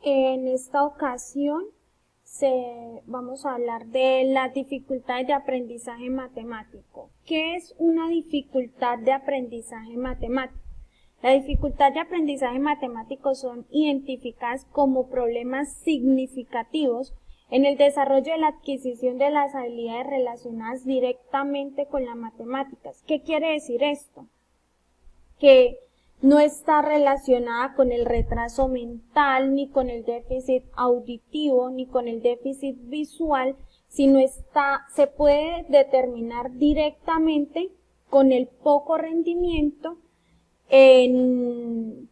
En esta ocasión vamos a hablar de las dificultades de aprendizaje matemático. ¿Qué es una dificultad de aprendizaje matemático? La dificultad de aprendizaje matemático son identificadas como problemas significativos en el desarrollo de la adquisición de las habilidades relacionadas directamente con las matemáticas. ¿Qué quiere decir esto? Que no está relacionada con el retraso mental, ni con el déficit auditivo, ni con el déficit visual, sino se puede determinar directamente con el poco rendimiento en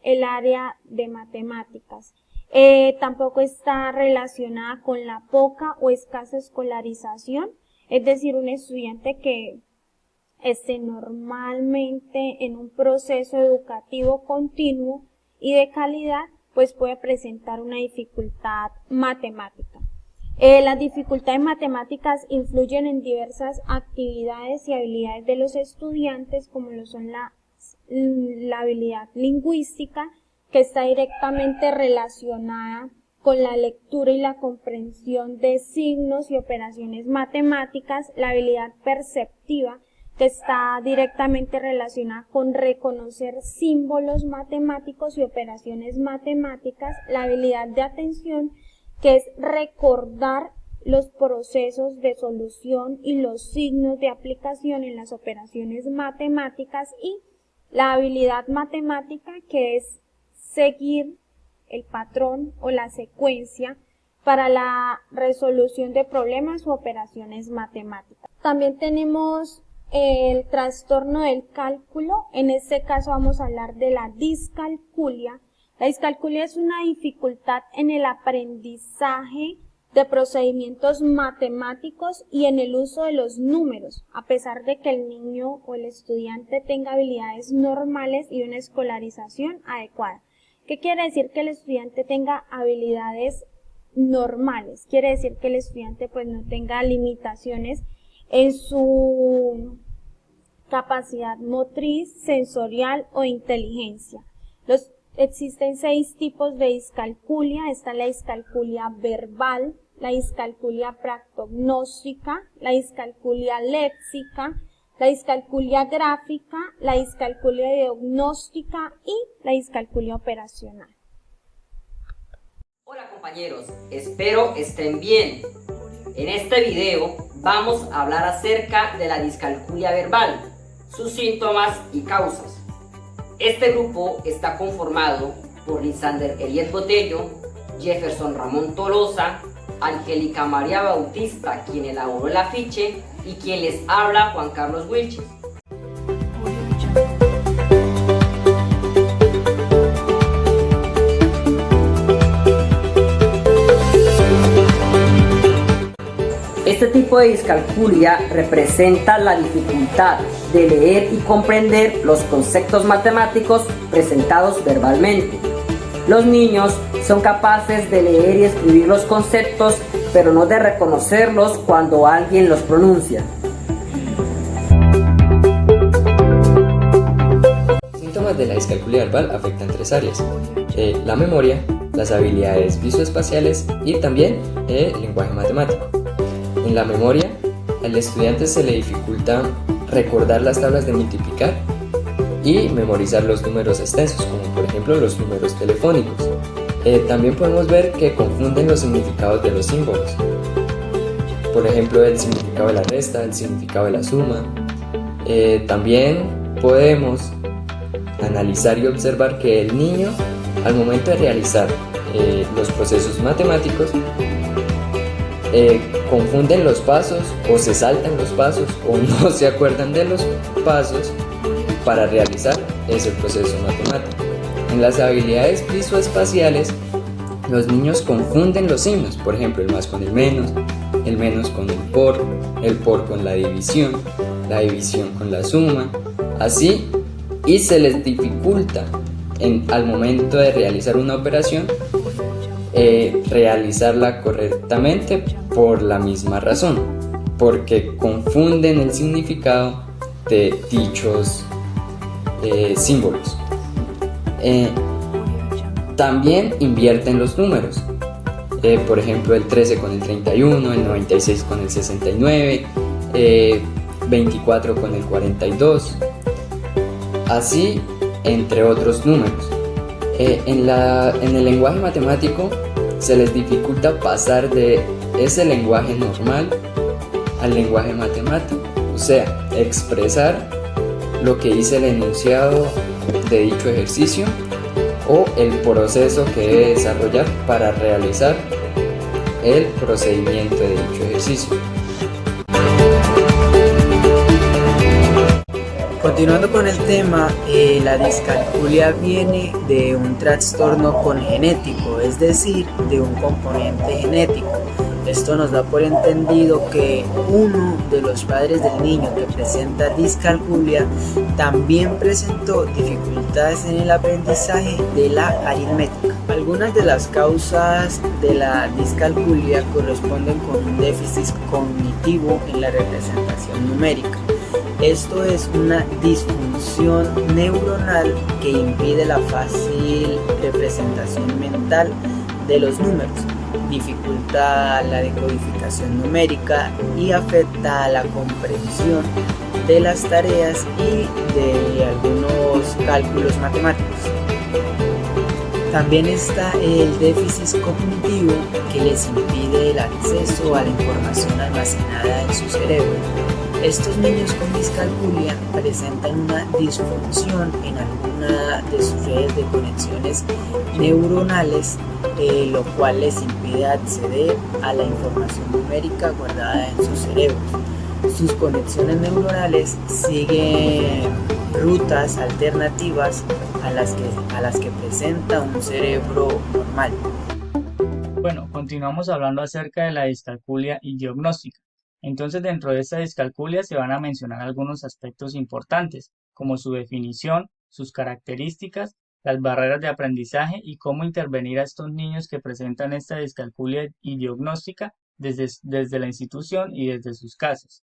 el área de matemáticas. Tampoco está relacionada con la poca o escasa escolarización, es decir, un estudiante que esté normalmente en un proceso educativo continuo y de calidad, pues puede presentar una dificultad matemática. Las dificultades matemáticas influyen en diversas actividades y habilidades de los estudiantes, como lo son la habilidad lingüística, que está directamente relacionada con la lectura y la comprensión de signos y operaciones matemáticas, la habilidad perceptiva, que está directamente relacionada con reconocer símbolos matemáticos y operaciones matemáticas, la habilidad de atención, que es recordar los procesos de solución y los signos de aplicación en las operaciones matemáticas, y la habilidad matemática, que es seguir el patrón o la secuencia para la resolución de problemas u operaciones matemáticas. También tenemos el trastorno del cálculo. En este caso vamos a hablar de la discalculia. La discalculia es una dificultad en el aprendizaje de procedimientos matemáticos y en el uso de los números, a pesar de que el niño o el estudiante tenga habilidades normales y una escolarización adecuada. ¿Qué quiere decir que el estudiante tenga habilidades normales? Quiere decir que el estudiante pues no tenga limitaciones en su capacidad motriz, sensorial o inteligencia. Existen 6 tipos de discalculia. Está la discalculia verbal, la discalculia practognóstica, la discalculia léxica, la discalculia gráfica, la discalculia diagnóstica y la discalculia operacional. Hola compañeros, espero estén bien. En este video vamos a hablar acerca de la discalculia verbal, sus síntomas y causas. Este grupo está conformado por Lisander Eliet Botello, Jefferson Ramón Tolosa, Angélica María Bautista, quien elaboró el afiche, y quien les habla, Juan Carlos Wilches. Este tipo de discalculia representa la dificultad de leer y comprender los conceptos matemáticos presentados verbalmente. Los niños son capaces de leer y escribir los conceptos, pero no de reconocerlos cuando alguien los pronuncia. Los síntomas de la discalculia verbal afectan 3 áreas: la memoria, las habilidades visoespaciales y también el lenguaje matemático. En la memoria, al estudiante se le dificulta recordar las tablas de multiplicar y memorizar los números extensos, como por ejemplo los números telefónicos. También podemos ver que confunden los significados de los símbolos. Por ejemplo, el significado de la resta, el significado de la suma. También podemos analizar y observar que el niño, al momento de realizar los procesos matemáticos, confunden los pasos o se saltan los pasos o no se acuerdan de los pasos para realizar ese proceso matemático. En las habilidades visoespaciales, los niños confunden los signos, por ejemplo, el más con el menos con el por con la división con la suma, así, y se les dificulta al momento de realizar una operación realizarla correctamente por la misma razón, porque confunden el significado de dichos símbolos. También invierten los números. Por ejemplo, el 13 con el 31, el 96 con el 69, 24 con el 42, así entre otros números. En el lenguaje matemático se les dificulta pasar de ese lenguaje normal al lenguaje matemático, o sea, expresar lo que dice el enunciado de dicho ejercicio o el proceso que debe desarrollar para realizar el procedimiento de dicho ejercicio. Continuando con el tema, la discalculia viene de un trastorno congenético, es decir, de un componente genético. Esto nos da por entendido que uno de los padres del niño que presenta discalculia también presentó dificultades en el aprendizaje de la aritmética. Algunas de las causas de la discalculia corresponden con un déficit cognitivo en la representación numérica. Esto es una disfunción neuronal que impide la fácil representación mental de los números, dificulta la decodificación numérica y afecta a la comprensión de las tareas y de algunos cálculos matemáticos. También está el déficit cognitivo, que les impide el acceso a la información almacenada en su cerebro. Estos niños con discalculia presentan una disfunción en alguna de sus redes de conexiones neuronales, lo cual les impide acceder a la información numérica guardada en sus cerebros. Sus conexiones neuronales siguen rutas alternativas a las que presenta un cerebro normal. Bueno, continuamos hablando acerca de la discalculia y diagnóstica. Entonces, dentro de esta discalculia se van a mencionar algunos aspectos importantes, como su definición, sus características, las barreras de aprendizaje y cómo intervenir a estos niños que presentan esta discalculia y diagnóstica desde la institución y desde sus casas.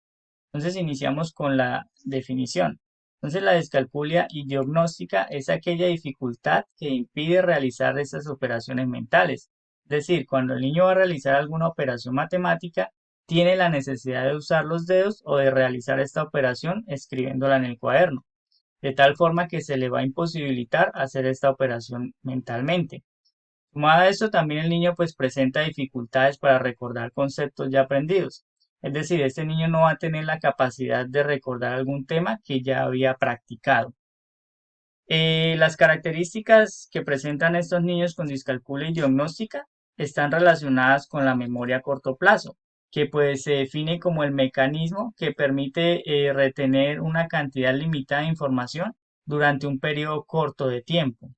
Entonces, iniciamos con la definición. Entonces, la discalculia y diagnóstica es aquella dificultad que impide realizar estas operaciones mentales. Es decir, cuando el niño va a realizar alguna operación matemática, tiene la necesidad de usar los dedos o de realizar esta operación escribiéndola en el cuaderno, de tal forma que se le va a imposibilitar hacer esta operación mentalmente. Sumado a esto, también el niño pues presenta dificultades para recordar conceptos ya aprendidos. Es decir, este niño no va a tener la capacidad de recordar algún tema que ya había practicado. Las características que presentan estos niños con discalculia y diagnóstica están relacionadas con la memoria a corto plazo, que pues se define como el mecanismo que permite retener una cantidad limitada de información durante un periodo corto de tiempo.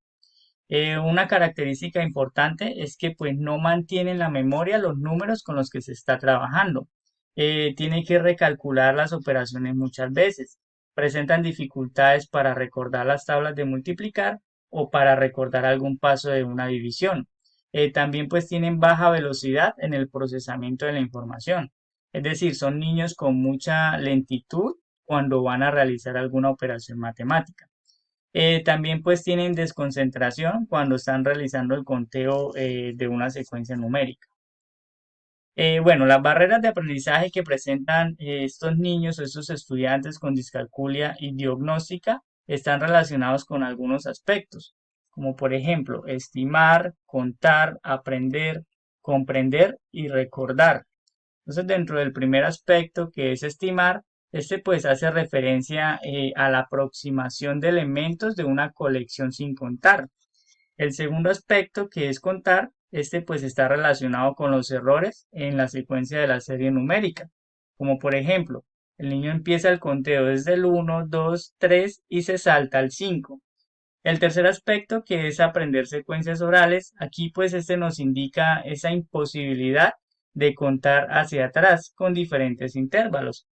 Una característica importante es que pues no mantiene en la memoria los números con los que se está trabajando. Tiene que recalcular las operaciones muchas veces. Presentan dificultades para recordar las tablas de multiplicar o para recordar algún paso de una división. También pues tienen baja velocidad en el procesamiento de la información. Es decir, son niños con mucha lentitud cuando van a realizar alguna operación matemática. También pues tienen desconcentración cuando están realizando el conteo de una secuencia numérica. Bueno, las barreras de aprendizaje que presentan estos niños o estos estudiantes con discalculia y diagnóstica están relacionados con algunos aspectos, como por ejemplo, estimar, contar, aprender, comprender y recordar. Entonces, dentro del primer aspecto, que es estimar, este pues hace referencia a la aproximación de elementos de una colección sin contar. El segundo aspecto, que es contar, este pues está relacionado con los errores en la secuencia de la serie numérica, como por ejemplo, el niño empieza el conteo desde el 1, 2, 3 y se salta al 5. El tercer aspecto, que es aprender secuencias orales, aquí pues este nos indica esa imposibilidad de contar hacia atrás con diferentes intervalos,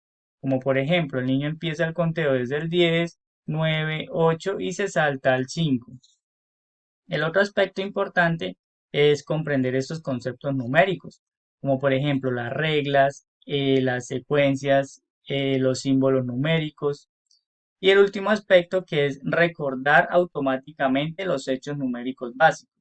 como por ejemplo, el niño empieza el conteo desde el 10, 9, 8 y se salta al 5. El otro aspecto importante es comprender estos conceptos numéricos, como por ejemplo las reglas, las secuencias, los símbolos numéricos. Y el último aspecto, que es recordar automáticamente los hechos numéricos básicos.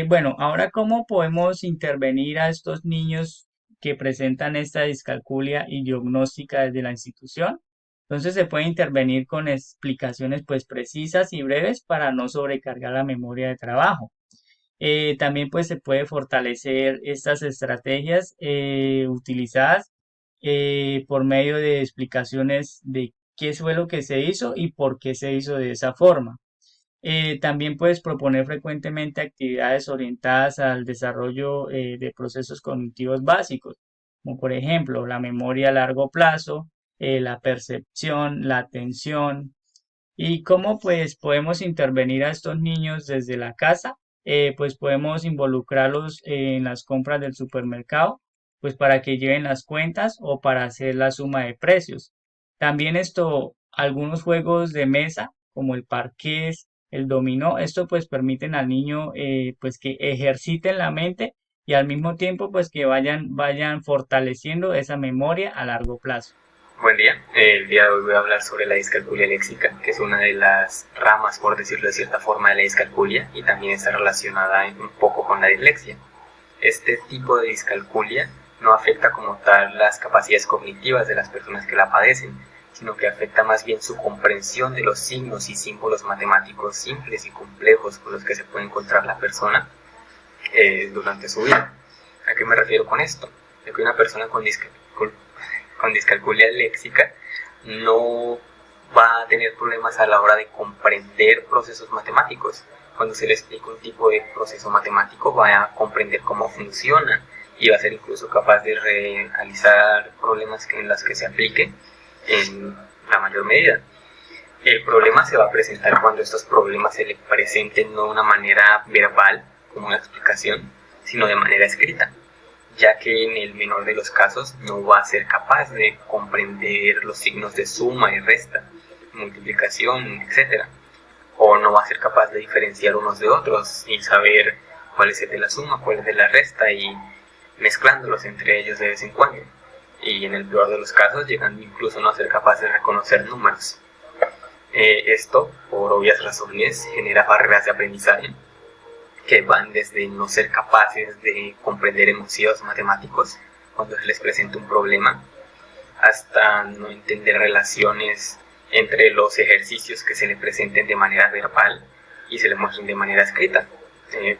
Bueno, ahora ¿cómo podemos intervenir a estos niños que presentan esta discalculia y diagnóstica desde la institución? Entonces se puede intervenir con explicaciones pues precisas y breves para no sobrecargar la memoria de trabajo. También pues se puede fortalecer estas estrategias utilizadas por medio de explicaciones de qué fue lo que se hizo y por qué se hizo de esa forma. También puedes proponer frecuentemente actividades orientadas al desarrollo de procesos cognitivos básicos, como por ejemplo la memoria a largo plazo, la percepción, la atención, y cómo pues podemos intervenir a estos niños desde la casa. Pues podemos involucrarlos en las compras del supermercado, pues para que lleven las cuentas o para hacer la suma de precios. También algunos juegos de mesa como el parqués, el dominó, esto pues permiten al niño pues que ejerciten la mente y al mismo tiempo pues que vayan fortaleciendo esa memoria a largo plazo. Buen día, el día de hoy voy a hablar sobre la discalculia léxica, que es una de las ramas, por decirlo de cierta forma, de la discalculia y también está relacionada un poco con la dislexia. Este tipo de discalculia no afecta como tal las capacidades cognitivas de las personas que la padecen, sino que afecta más bien su comprensión de los signos y símbolos matemáticos simples y complejos con los que se puede encontrar la persona durante su vida. ¿A qué me refiero con esto? De que una persona con discalculia léxica no va a tener problemas a la hora de comprender procesos matemáticos. Cuando se le explica un tipo de proceso matemático, va a comprender cómo funciona y va a ser incluso capaz de realizar problemas en los que se aplique en la mayor medida. El problema se va a presentar cuando estos problemas se le presenten no de una manera verbal, como una explicación, sino de manera escrita, ya que en el menor de los casos no va a ser capaz de comprender los signos de suma y resta, multiplicación, etc. O no va a ser capaz de diferenciar unos de otros y saber cuál es el de la suma, cuál es de la resta y mezclándolos entre ellos de vez en cuando. Y en el peor de los casos llegando incluso no a ser capaz de reconocer números. Esto, por obvias razones, genera barreras de aprendizaje que van desde no ser capaces de comprender enunciados matemáticos cuando se les presenta un problema, hasta no entender relaciones entre los ejercicios que se le presenten de manera verbal y se le muestren de manera escrita.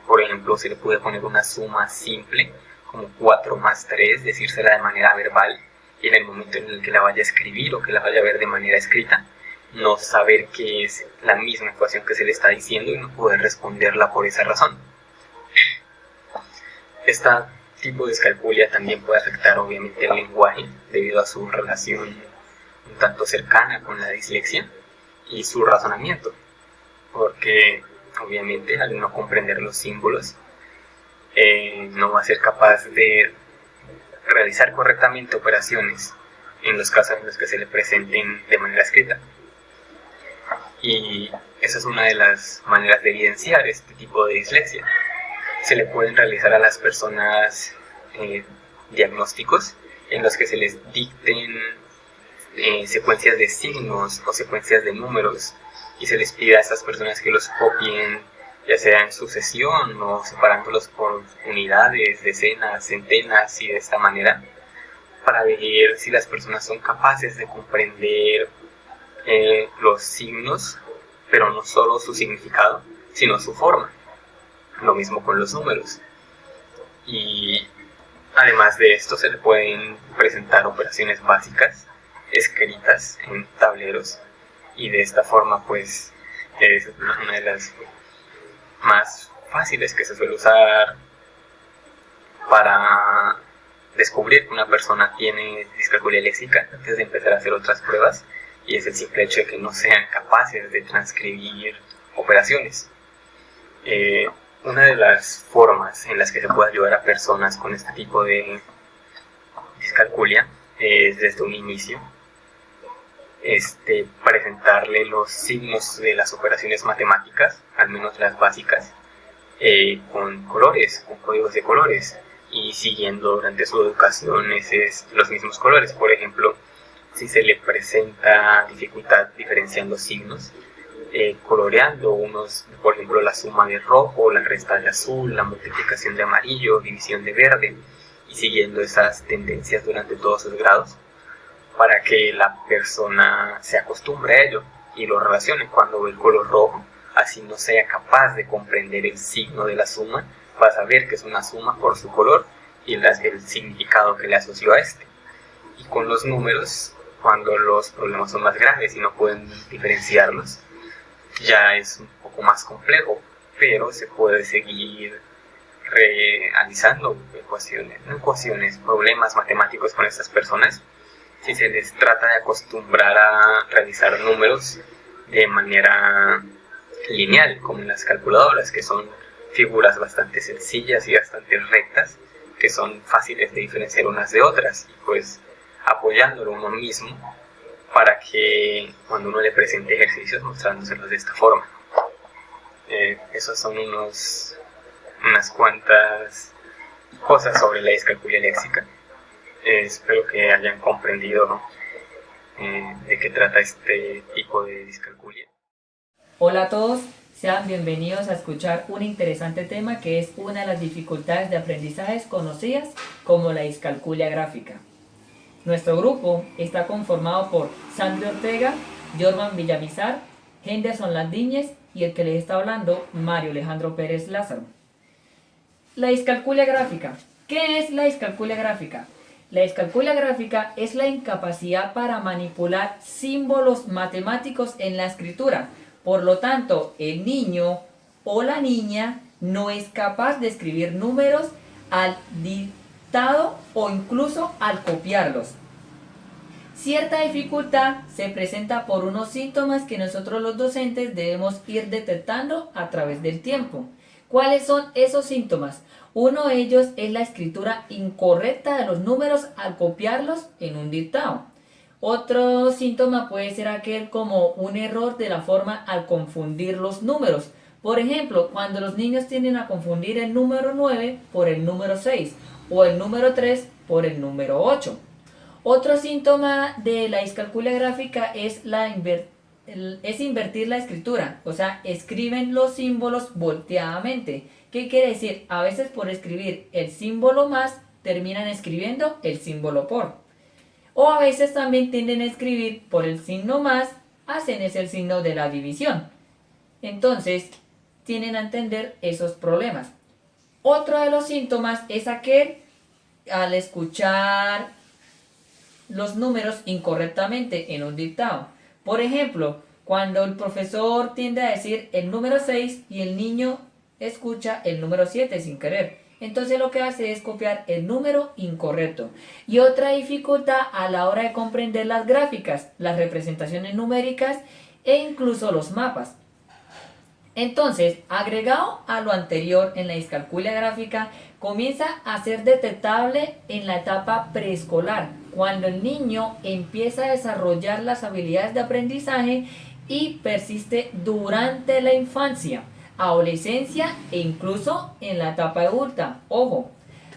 Por ejemplo, se le puede poner una suma simple, como 4 más 3, decírsela de manera verbal, y en el momento en el que la vaya a escribir o que la vaya a ver de manera escrita, no saber que es la misma ecuación que se le está diciendo y no poder responderla por esa razón. Este tipo de discalculia también puede afectar obviamente el lenguaje debido a su relación un tanto cercana con la dislexia y su razonamiento, porque obviamente al no comprender los símbolos no va a ser capaz de realizar correctamente operaciones en los casos en los que se le presenten de manera escrita. Y esa es una de las maneras de evidenciar este tipo de dislexia. Se le pueden realizar a las personas diagnósticos en los que se les dicten secuencias de signos o secuencias de números y se les pide a esas personas que los copien, ya sea en sucesión o separándolos por unidades, decenas, centenas y de esta manera, para ver si las personas son capaces de comprender los signos, pero no solo su significado, sino su forma. Lo mismo con los números. Y además de esto se le pueden presentar operaciones básicas escritas en tableros y de esta forma pues es una de las más fáciles que se suele usar para descubrir que una persona tiene discalculia léxica antes de empezar a hacer otras pruebas, y es el simple hecho de que no sean capaces de transcribir operaciones. Una de las formas en las que se puede ayudar a personas con este tipo de discalculia es desde un inicio presentarle los signos de las operaciones matemáticas, al menos las básicas, con colores, con códigos de colores, y siguiendo durante su educación los mismos colores. Por ejemplo, si se le presenta dificultad diferenciando signos, coloreando unos, por ejemplo, la suma de rojo, la resta de azul, la multiplicación de amarillo, división de verde, y siguiendo esas tendencias durante todos esos grados para que la persona se acostumbre a ello y lo relacione. Cuando ve el color rojo, así no sea capaz de comprender el signo de la suma, va a saber que es una suma por su color y el significado que le asoció a este. Y con los números, cuando los problemas son más grandes y no pueden diferenciarlos, ya es un poco más complejo, pero se puede seguir realizando ecuaciones, problemas matemáticos con estas personas si se les trata de acostumbrar a realizar números de manera lineal, como en las calculadoras, que son figuras bastante sencillas y bastante rectas, que son fáciles de diferenciar unas de otras, y pues apoyándolo uno mismo para que cuando uno le presente ejercicios mostrándoselos de esta forma. Esos son unas cuantas cosas sobre la discalculia léxica. Espero que hayan comprendido, ¿no? De qué trata este tipo de discalculia. Hola a todos, sean bienvenidos a escuchar un interesante tema que es una de las dificultades de aprendizajes conocidas como la discalculia gráfica. Nuestro grupo está conformado por Sandro Ortega, Jorman Villamizar, Henderson Landiñez y el que les está hablando, Mario Alejandro Pérez Lázaro. La discalculia gráfica. ¿Qué es la discalculia gráfica? La discalculia gráfica es la incapacidad para manipular símbolos matemáticos en la escritura. Por lo tanto, el niño o la niña no es capaz de escribir números al dictado o incluso al copiarlos. Cierta dificultad se presenta por unos síntomas que nosotros los docentes debemos ir detectando a través del tiempo. ¿Cuáles son esos síntomas? Uno de ellos es la escritura incorrecta de los números al copiarlos en un dictado. Otro síntoma puede ser aquel como un error de la forma al confundir los números. Por ejemplo, cuando los niños tienden a confundir el número 9 por el número 6 o el número 3 por el número 8. Otro síntoma de la discalculia gráfica es invertir la escritura, o sea, escriben los símbolos volteadamente. ¿Qué quiere decir? A veces por escribir el símbolo más, terminan escribiendo el símbolo por. O a veces también tienden a escribir por el signo más, hacen el signo de la división. Entonces, tienen a entender esos problemas. Otro de los síntomas es aquel al escuchar los números incorrectamente en un dictado. Por ejemplo, cuando el profesor tiende a decir el número 6 y el niño escucha el número 7 sin querer. Entonces lo que hace es copiar el número incorrecto. Y otra dificultad a la hora de comprender las gráficas, las representaciones numéricas e incluso los mapas. Entonces, agregado a lo anterior en la discalculia gráfica, comienza a ser detectable en la etapa preescolar, cuando el niño empieza a desarrollar las habilidades de aprendizaje y persiste durante la infancia, adolescencia e incluso en la etapa adulta. Ojo,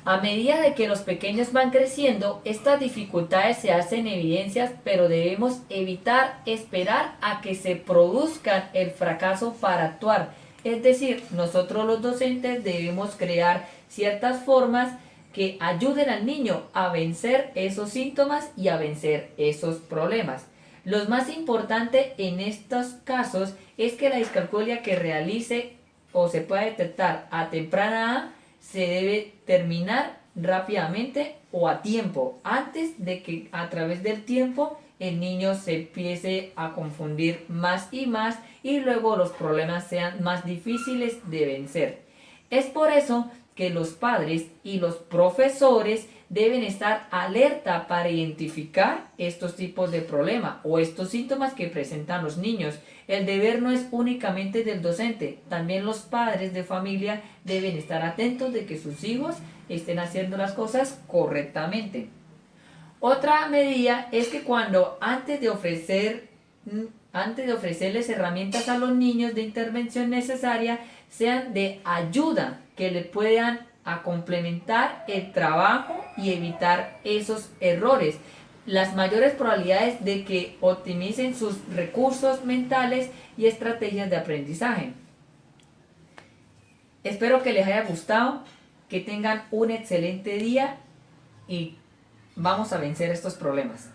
a medida de que los pequeños van creciendo, estas dificultades se hacen evidencias, pero debemos evitar esperar a que se produzcan el fracaso para actuar. Es decir, nosotros los docentes debemos crear ciertas formas que ayuden al niño a vencer esos síntomas y a vencer esos problemas. Lo más importante en estos casos es que la discalculia que realice o se pueda detectar a temprana edad se debe terminar rápidamente o a tiempo, antes de que a través del tiempo el niño se empiece a confundir más y luego los problemas sean más difíciles de vencer. Es por eso que los padres y los profesores deben estar alerta para identificar estos tipos de problemas o estos síntomas que presentan los niños. El deber no es únicamente del docente, también los padres de familia deben estar atentos de que sus hijos estén haciendo las cosas correctamente. Otra medida es que cuando antes de ofrecerles herramientas a los niños de intervención necesaria, sean de ayuda, que le puedan a complementar el trabajo y evitar esos errores. las mayores probabilidades de que optimicen sus recursos mentales y estrategias de aprendizaje. Espero que les haya gustado, que tengan un excelente día y vamos a vencer estos problemas.